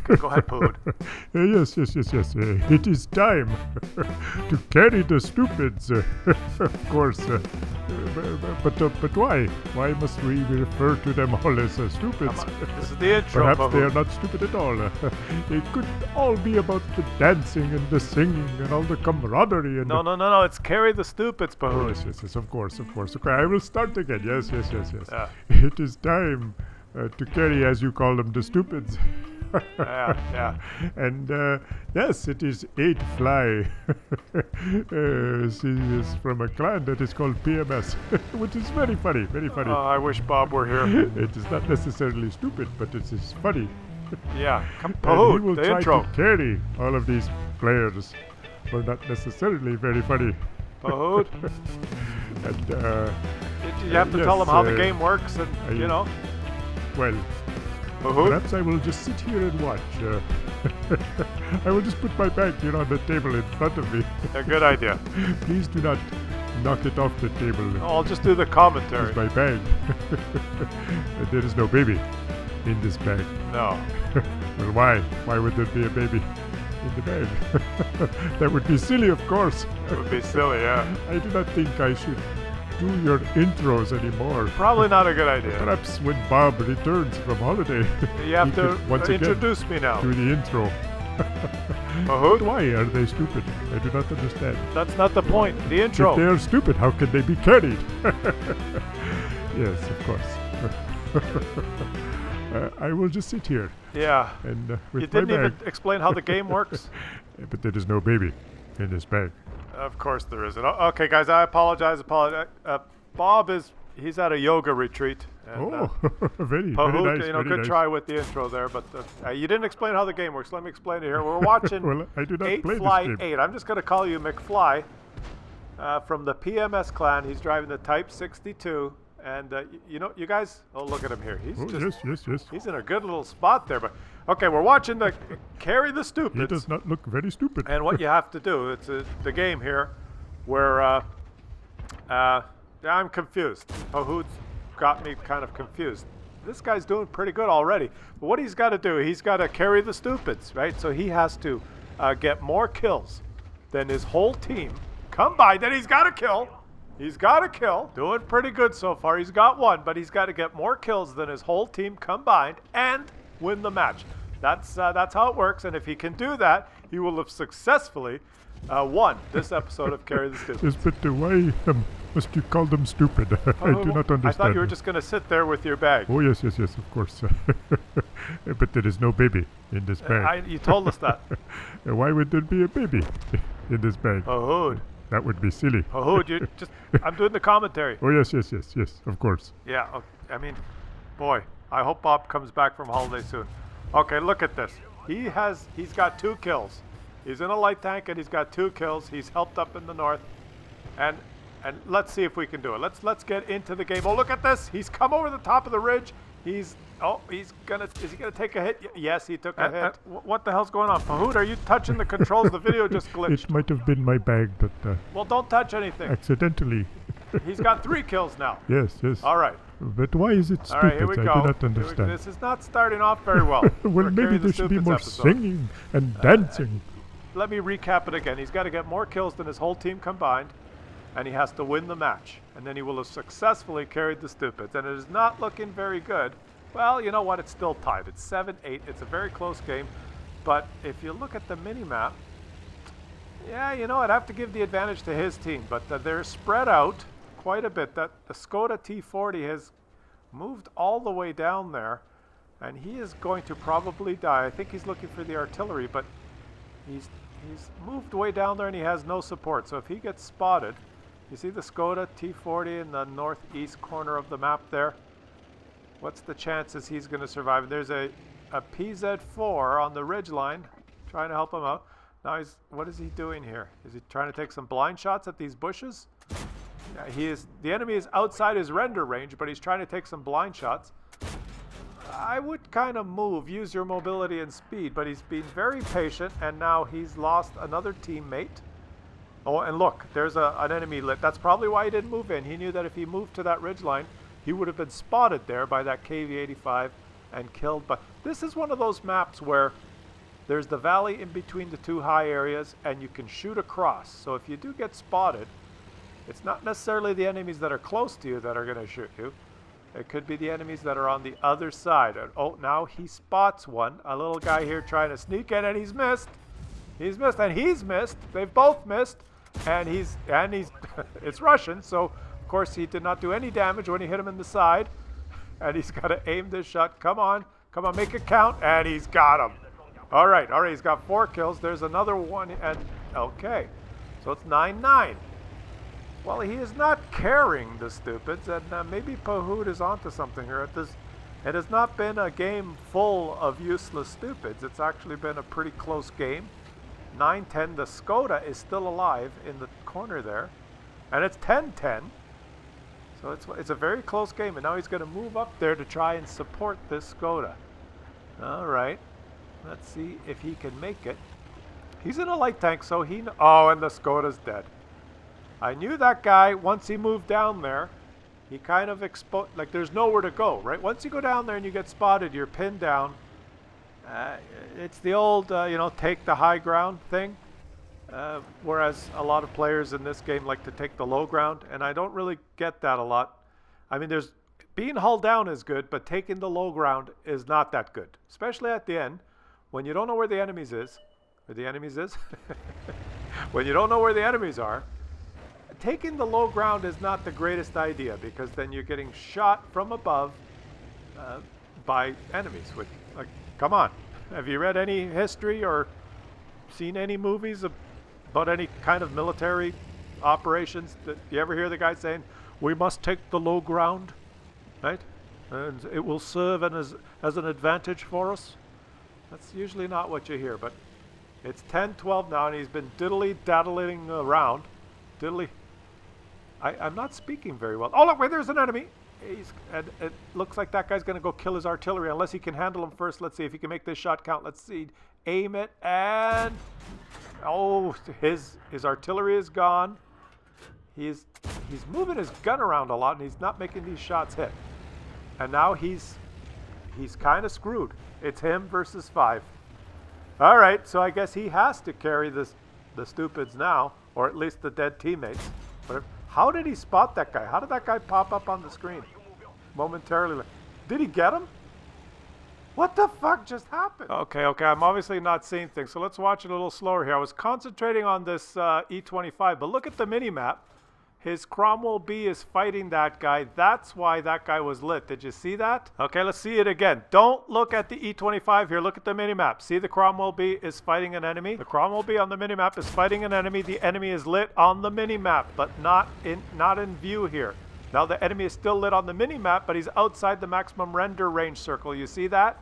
Okay, go ahead, Pood. Yes. It is time to carry the stupids. Of course. But why? Why must we refer to them all as stupids? This is the intro. Perhaps they are not stupid at all. It could all be about the dancing and the singing and all the camaraderie. And No. It's carry the stupids, Pood. Yes. Of course. Okay, I will start again. Yes. Yeah. It is time to carry, as you call them, the stupids. Yeah. And yes, it is 8 Fly. She is from a clan that is called PMS, which is very funny. I wish Bob were here. It is not necessarily stupid, but it is funny. Yeah, come And he will Pood, the try intro. to carry all of these players, but not necessarily very funny. Pood, And you have to yes, tell them how the game works, and well, Pood. perhaps I will just sit here and watch. I will just put my bag here on the table in front of me. A good idea. Please do not knock it off the table. I'll just do the commentary. It's my bag. There is no baby in this bag. No. Well, why? Why would there be a baby in the bag? That would be silly, of course. It would be silly, yeah. I do not think I should do your intros anymore. Probably not a good idea. Perhaps when Bob returns from holiday, You have he to could once again introduce me now. do the intro. Pood, Why are they stupid? I do not understand. that's not the point. The If intro. they are stupid, how can they be carried? Yes, of course. I will just sit here Yeah. and You with my didn't bag. even explain how the game works. But there is no baby in this bag. Of course there isn't. Okay, guys, I apologize. Bob he's at a yoga retreat. And, Oh, very Pood, nice. good very nice. try with the intro there, but you didn't explain how the game works. Let me explain it here. We're watching Well, I do not 8 play Fly this game. 8. I'm just going to call you McFly from the PMS clan. He's driving the Type 62. And, you guys, look at him here. He's Yes. He's in a good little spot there. But okay, we're watching the Carry the Stupids. He does not look very stupid. And what you have to do, it's the game here where I'm confused. Pood's got me kind of confused. This guy's doing pretty good already. But what he's got to do, he's got to carry the stupids, right? So he has to get more kills than his whole team combined. Then he's got to kill. He's got a kill. Doing pretty good so far. He's got one, but he's got to get more kills than his whole team combined and win the match. That's how it works. And if he can do that, he will have successfully won this episode of Carry the Stupids. Yes, but why must you call them stupid? I do not understand. I thought you were just going to sit there with your bag. Oh, yes, of course. But there is no baby in this bag. You told us that. Why would there be a baby in this bag? Pood. That would be silly. Pood, I'm doing the commentary. Oh, yes, of course. Yeah, I mean, boy, I hope Bob comes back from holiday soon. Okay, look at this. He's got 2 kills. He's in a light tank and he's got 2 kills. He's helped up in the north. And let's see if we can do it. Let's get into the game. Oh, look at this. He's come over the top of the ridge. Is he gonna take a hit? Yes, he took a hit. What the hell's going on? Pood, are you touching the controls? The video just glitched. It might have been my bag that Well, don't touch anything. accidentally. He's got 3 kills now. Yes. All right. But why is it All stupid? right, here we go. I do not understand. This is not starting off very well. Well, for maybe Carry the there should be Stupids more episode. singing and dancing. Let me recap it again. He's got to get more kills than his whole team combined, and he has to win the match. And then he will have successfully carried the Stupids. And it is not looking very good. Well, you know what? It's still tied. It's 7-8. It's a very close game. But if you look at the mini-map, yeah, I'd have to give the advantage to his team. But they're spread out quite a bit. The Skoda T40 has moved all the way down there, and he is going to probably die. I think he's looking for the artillery, but he's moved way down there and he has no support. So if he gets spotted, you see the Skoda T40 in the northeast corner of the map there? What's the chances he's going to survive? There's a PZ4 on the ridge line trying to help him out. Now what is he doing here? Is he trying to take some blind shots at these bushes? Yeah, the enemy is outside his render range, but he's trying to take some blind shots. I would kind of use your mobility and speed, but he's been very patient, and now he's lost another teammate. Oh, and look, there's an enemy lit. That's probably why he didn't move in. He knew that if he moved to that ridge line, he would have been spotted there by that KV-85 and killed. But this is one of those maps where There's the valley in between the two high areas, and you can shoot across. So if you do get spotted, it's not necessarily the enemies that are close to you that are going to shoot you. It could be the enemies that are on the other side. And, oh, now he spots one. A little guy here trying to sneak in, and he's missed. He's missed, and he's missed. They've both missed. And he's it's Russian, so of course he did not do any damage when he hit him in the side. And he's got to aim this shot. Come on, make it count. And he's got him. All right, he's got 4 kills. There's another one, and okay. So it's 9-9. Well, he is not carrying the stupids, and maybe Pahood is onto something here. It has not been a game full of useless stupids. It's actually been a pretty close game. 9-10. The Skoda is still alive in the corner there, and it's 10-10. So it's a very close game, and now he's going to move up there to try and support this Skoda. All right. Let's see if he can make it. He's in a light tank, so oh, and the Skoda's dead. I knew that guy, once he moved down there, he kind of like there's nowhere to go, right? Once you go down there and you get spotted, you're pinned down. It's the old, take the high ground thing. Whereas a lot of players in this game like to take the low ground, and I don't really get that a lot. I mean, being hull down is good, but taking the low ground is not that good, especially at the end. When you don't know where the enemies is, when you don't know where the enemies are, taking the low ground is not the greatest idea, because then you're getting shot from above by enemies. Like, come on, have you read any history or seen any movies about any kind of military operations? Do you ever hear the guy saying, "We must take the low ground," right? And it will serve as an advantage for us. That's usually not what you hear, but it's 10-12 now, and he's been diddly-daddling around. I'm not speaking very well. Oh, look, wait, there's an enemy. And it looks like that guy's going to go kill his artillery, unless he can handle him first. Let's see if he can make this shot count. Let's see. Aim it, and... oh, his artillery is gone. He's moving his gun around a lot, and he's not making these shots hit. And now he's kind of screwed. It's him versus 5. All right, so I guess he has to carry the stupids now, or at least the dead teammates. But how did he spot that guy? How did that guy pop up on the screen momentarily? Did he get him? What the fuck just happened? Okay, I'm obviously not seeing things, so let's watch it a little slower here. I was concentrating on this E25, but look at the mini-map. His Cromwell B is fighting that guy. That's why that guy was lit. Did you see that? Okay, let's see it again. Don't look at the E25 here. Look at the minimap. See, the Cromwell B is fighting an enemy. The Cromwell B on the minimap is fighting an enemy. The enemy is lit on the minimap, but not in view here. Now the enemy is still lit on the minimap, but he's outside the maximum render range circle. You see that?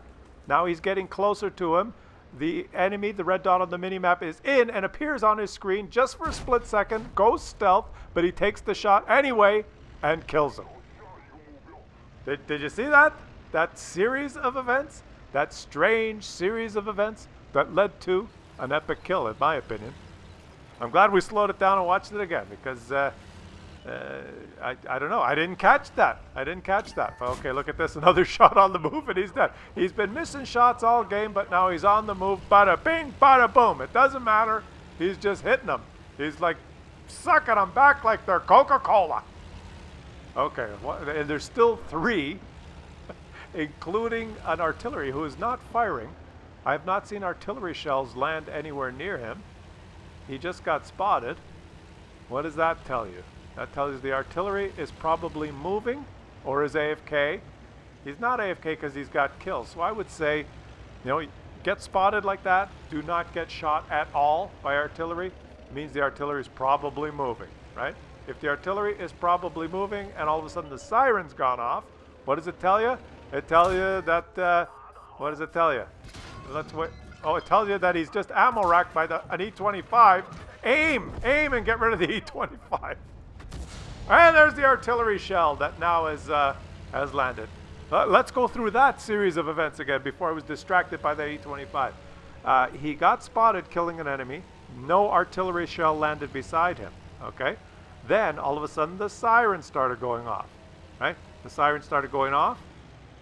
Now he's getting closer to him. The enemy, the red dot on the minimap, is in and appears on his screen just for a split second, goes stealth, but he takes the shot anyway and kills him. Did you see that? That series of events? That strange series of events that led to an epic kill, in my opinion. I'm glad we slowed it down and watched it again, because I don't know. I didn't catch that. Okay, look at this. Another shot on the move, and he's dead. He's been missing shots all game, but now he's on the move. Bada bing, bada boom. It doesn't matter. He's just hitting them. He's like sucking them back like they're Coca-Cola. Okay, and there's still 3, including an artillery who is not firing. I have not seen artillery shells land anywhere near him. He just got spotted. What does that tell you? That tells you the artillery is probably moving or is AFK. He's not AFK because he's got kills. So I would say, get spotted like that, do not get shot at all by artillery. It means the artillery is probably moving, right? If the artillery is probably moving and all of a sudden the siren's gone off, what does it tell you? It tells you that, what does it tell you? Let's wait. Oh, it tells you that he's just ammo racked by an E25. Aim and get rid of the E25. And there's the artillery shell that now has landed. Let's go through that series of events again before I was distracted by the E25. He got spotted killing an enemy. No artillery shell landed beside him. Okay. Then all of a sudden the siren started going off. Right? The siren started going off.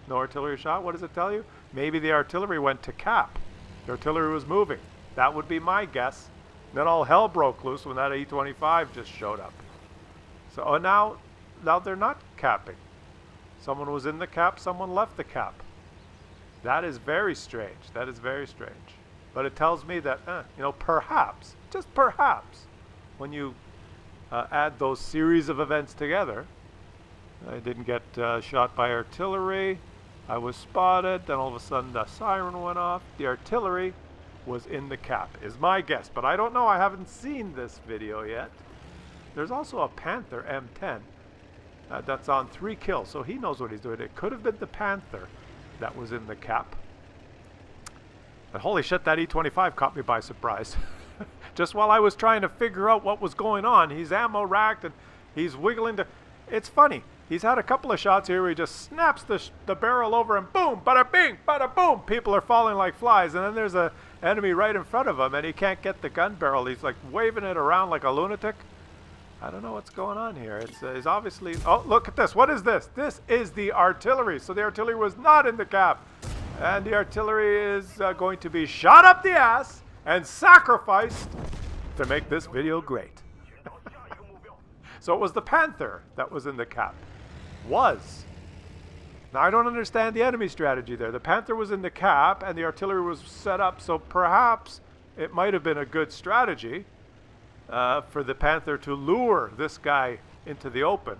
No artillery shot. What does it tell you? Maybe the artillery went to cap. The artillery was moving. That would be my guess. Then all hell broke loose when that E-25 just showed up. So now they're not capping. Someone was in the cap, someone left the cap. That is very strange. That is very strange. But it tells me that, perhaps, just perhaps, when you add those series of events together, I didn't get shot by artillery. I was spotted. Then all of a sudden the siren went off. The artillery was in the cap, is my guess. But I don't know. I haven't seen this video yet. There's also a Panther M10 that's on 3 kills, so he knows what he's doing. It could have been the Panther that was in the cap. But holy shit, that E-25 caught me by surprise. Just while I was trying to figure out what was going on, he's ammo racked and he's wiggling to... It's funny. He's had a couple of shots here where he just snaps the barrel over and boom, bada bing, bada boom. People are falling like flies, and then there's an enemy right in front of him and he can't get the gun barrel. He's like waving it around like a lunatic. I don't know what's going on here. It's obviously... Oh, look at this. What is this? This is the artillery. So the artillery was not in the cap. And the artillery is going to be shot up the ass and sacrificed to make this video great. So it was the Panther that was in the cap. Was. Now, I don't understand the enemy strategy there. The Panther was in the cap and the artillery was set up, so perhaps it might have been a good strategy for the Panther to lure this guy into the open,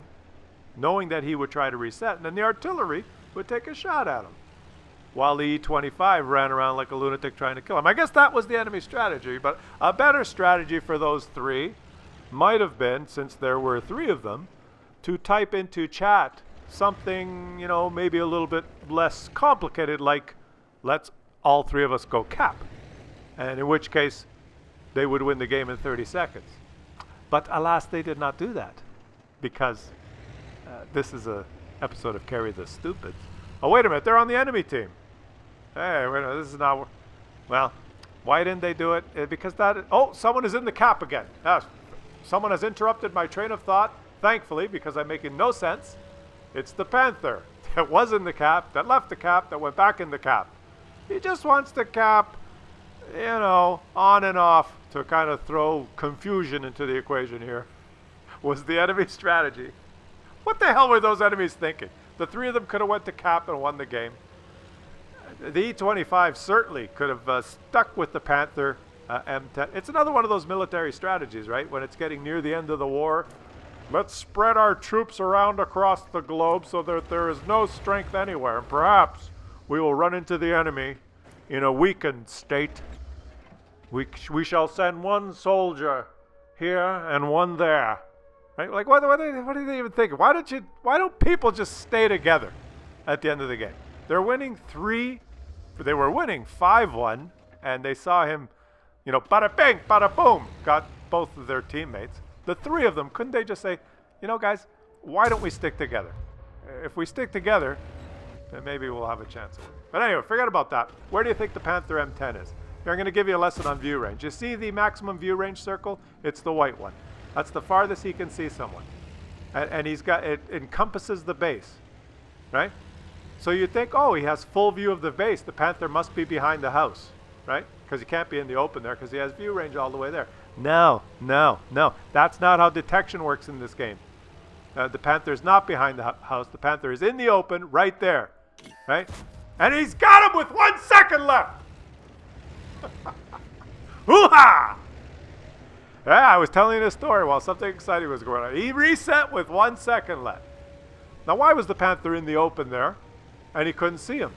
knowing that he would try to reset, and then the artillery would take a shot at him, while the E-25 ran around like a lunatic trying to kill him. I guess that was the enemy strategy, but a better strategy for those 3 might have been, since there were 3 of them, to type into chat something, maybe a little bit less complicated, like, let's all 3 of us go cap. And in which case, they would win the game in 30 seconds. But alas, they did not do that, because this is an episode of Carry the Stupids. Oh, wait a minute, they're on the enemy team. Hey, wait a minute, this is not... Well, why didn't they do it? Because that... Oh, someone is in the cap again. Someone has interrupted my train of thought, thankfully, because I'm making no sense. It's the Panther that was in the cap, that left the cap, that went back in the cap. He just wants to cap, on and off to kind of throw confusion into the equation here. Was the enemy strategy. What the hell were those enemies thinking? The 3 of them could have went to cap and won the game. The E-25 certainly could have stuck with the Panther M10. It's another one of those military strategies, right? When it's getting near the end of the war, let's spread our troops around across the globe so that there is no strength anywhere. And perhaps we will run into the enemy in a weakened state. We shall send 1 soldier here and 1 there. Right? Like, what are they even thinking? Why don't people just stay together at the end of the game? They're winning 3. They were winning 5-1, and they saw him, bada bang, bada boom, got both of their teammates. The 3 of them, couldn't they just say, guys, why don't we stick together? If we stick together, then maybe we'll have a chance of winning. But anyway, forget about that. Where do you think the Panther M10 is? Here, I'm going to give you a lesson on view range. You see the maximum view range circle? It's the white one. That's the farthest he can see someone. And he's got, it encompasses the base, right? So you think, oh, he has full view of the base. The Panther must be behind the house, right? Because he can't be in the open there because he has view range all the way there. No. That's not how detection works in this game. The Panther's not behind the house. The Panther is in the open right there, right? And he's got him with 1 second left. Hoo-ha! Yeah, I was telling you this story while something exciting was going on. He reset with 1 second left. Now, why was the Panther in the open there and he couldn't see him?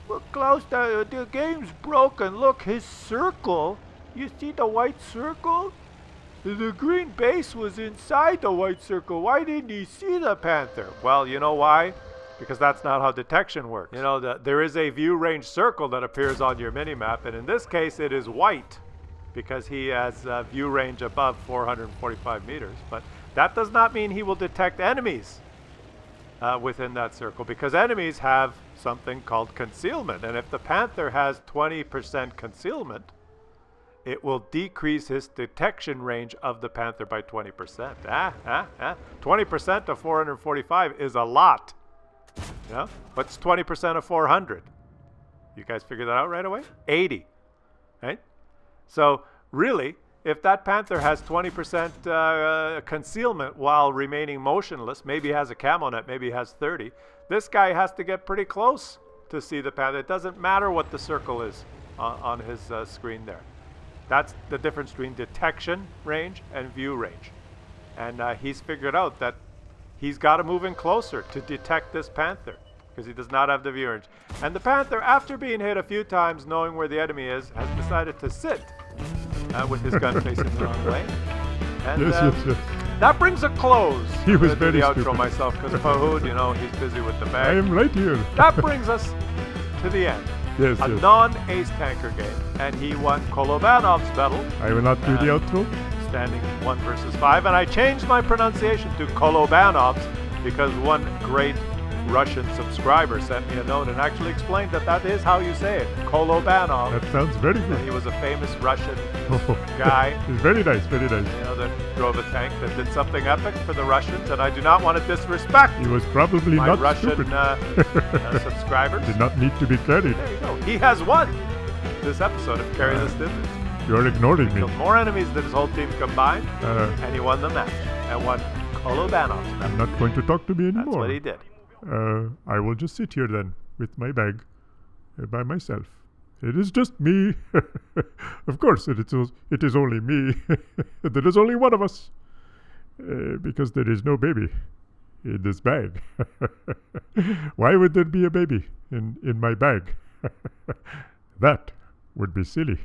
Well, Klaus, the game's broken. Look, his circle. You see the white circle? The green base was inside the white circle. Why didn't he see the Panther? Well, you know why? Because that's not how detection works. There is a view range circle that appears on your minimap, and in this case it is white because he has view range above 445 meters. But that does not mean he will detect enemies within that circle, because enemies have something called concealment. And if the Panther has 20% concealment, it will decrease his detection range of the Panther by 20%. 20% of 445 is a lot. What's 20% of 400? You guys figure that out right away? 80. right? So really, if that panther has 20% concealment while remaining motionless, maybe has a camo net, maybe has 30, this guy has to get pretty close to see the panther. It doesn't matter what the circle is on his screen there. That's the difference between detection range and view range. And he's figured out that he's got to move in closer to detect this panther because he does not have the view range. And the panther, after being hit a few times, knowing where the enemy is, has decided to sit with his gun facing the wrong way. And yes. that brings a close. He was I'm gonna do very the outro stupid. myself because Fahoud, you know, he's busy with the I bag. am right here. That brings us to the end. Yes, A yes. non-ace tanker game, and he won Kolovanov's battle, I will not do the outro. standing 1 versus 5. And I changed my pronunciation to Kolovanov's because one great Russian subscriber sent me a note and actually explained that that is how you say it, Kolovanov. That sounds very And he good. was a famous Russian guy, It's very nice, very nice. you know, that drove a tank that did something epic for the Russians. And I do not want to disrespect He was probably my not Russian stupid. subscribers. Did not need to be carried. There you go. He has won this episode of Carry the Stiffness. You're ignoring me. Killed more enemies than his whole team combined, and he won the match. And won Kolovanov's match. I'm not going to talk to me anymore. That's what he did. I will just sit here then with my bag by myself. It is just me. Of course, it is only me. There is only one of us. Because there is no baby in this bag. Why would there be a baby in my bag? That would be silly.